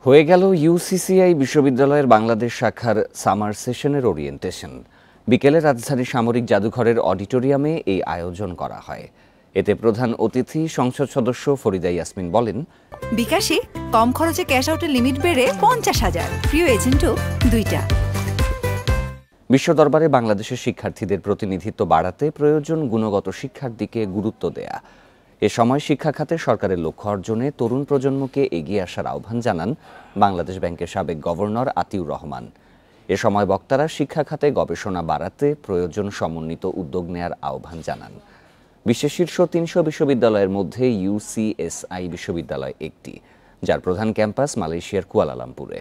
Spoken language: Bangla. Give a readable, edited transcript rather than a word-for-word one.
হয়ে গেল ইউসিসিআই বিশ্ববিদ্যালয়ের বাংলাদেশ শাখার সামার সেশনের ওরিয়েন্টেশন। বিকেলে রাজধানীর সামরিক জাদুঘরের অডিটোরিয়ামে এই আয়োজন করা হয়। এতে প্রধান অতিথি সংসদ সদস্য ফরিদা ইয়াসমিন বলেন, বিকাশে কম খরচে ক্যাশ আউটের লিমিট বেড়ে 50,000, প্রিয় এজেন্টও 2টা। বিশ্ব দরবারে বাংলাদেশের শিক্ষার্থীদের প্রতিনিধিত্ব বাড়াতে প্রয়োজন গুণগত শিক্ষার দিকে গুরুত্ব দেয়া। এ সময় শিক্ষা খাতে সরকারের লক্ষ্য অর্জনে তরুণ প্রজন্মকে এগিয়ে আসার আহ্বান জানান বাংলাদেশ ব্যাংকের সাবেক গভর্নর আতিউর রহমান। এ সময় বক্তারা শিক্ষা খাতে গবেষণা বাড়াতে প্রয়োজন সমন্বিত উদ্যোগ নেয়ার আহ্বান জানান। বিশ্বের শীর্ষ 300 বিশ্ববিদ্যালয়ের মধ্যে ইউসিএসআই বিশ্ববিদ্যালয় একটি, যার প্রধান ক্যাম্পাস মালয়েশিয়ার কুয়ালালামপুরে।